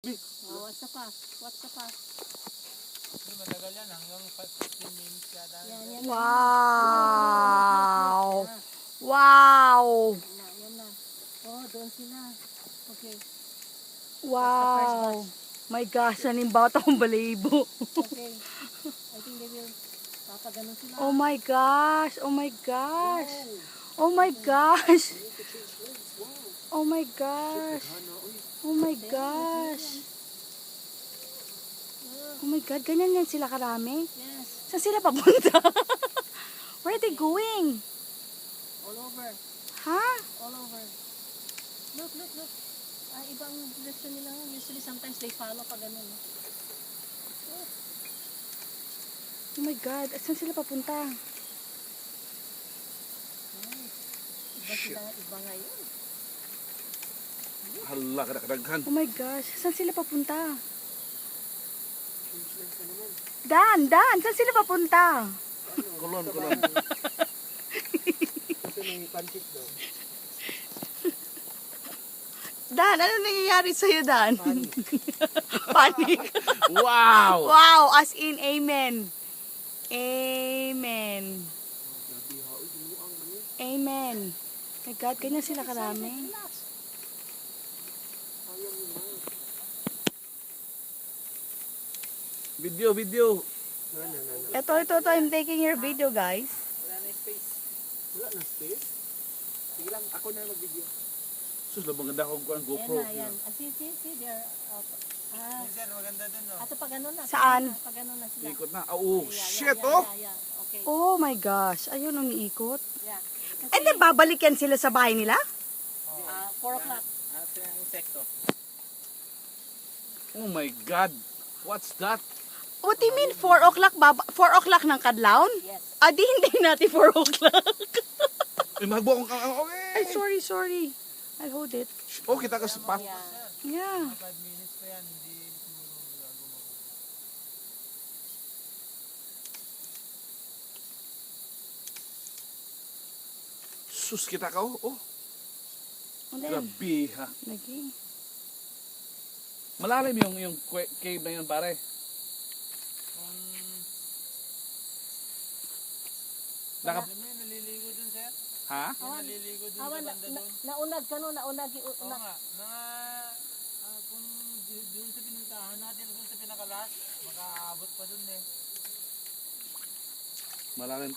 Oh, what's the pass? What's the pass? Matagal yan, hanggang 15 minutes yata. Yan. Wow! Yan. Wow! Yan na. Oh, doon sila. Okay. Wow! My gosh, nanimbaut akong balibo. Okay. I think they will papaganon sila. Oh my gosh! Oh my gosh! Oh my gosh! Oh my gosh! Oh my gosh! Oh my God, ganyan yan sila karami? Yes. Saan sila papunta? Where are they going? All over. Ha? All over. Look. Ibang direction nila. Usually sometimes they follow pa ganun. Oh my God, saan sila papunta? Iba ngayon. Hala, kadaghan. Oh my gosh, saan sila papunta? Dan, saan sila papunta? Kulon. Dan, ano nangyayari sa'yo, Dan? Panic. Wow! Wow, as in, amen. Amen. Amen. My God, ganyan sila karami. Video. Ito, I'm taking your video, guys. Wala na space. Wala na space? Sige lang, ako na mag-video. Sus, labang ganda akong kuhan GoPro. Yan. See, they're Sir, maganda dun, no? ato pag na. Saan? Pag na sila. Ikot na. Oh, Yeah, shit, yeah, oh! Yeah. Okay. Oh my gosh, ayun, umiikot. Yeah. And then, babalik yan sila sa bahay nila? 4 o'clock. Ito yung insekto. Oh my God! What's that? What do you mean 4 o'clock? 4 o'clock ng kadlawon? Yes. Di hindi natin 4 o'clock. Ay, magbo akong okay! Ay, sorry. I'll hold it. Oh, kita ka sa pat. Yeah. Yeah. 5 minutes pa yan, hindi siguro gumagano. Sus, kita ka, oh. And then, Grabe, ha. lagi. Malalim yung cave na yun, pare. Naka... Alam mo yun, naliligo dun, sir? Ha? Yung naliligo dun sa banda dun. Naunag ka no, naunag. Oo nga, kung dun sa pinuntahan natin, dun sa pinakalas, makaabot pa dun eh. Malalim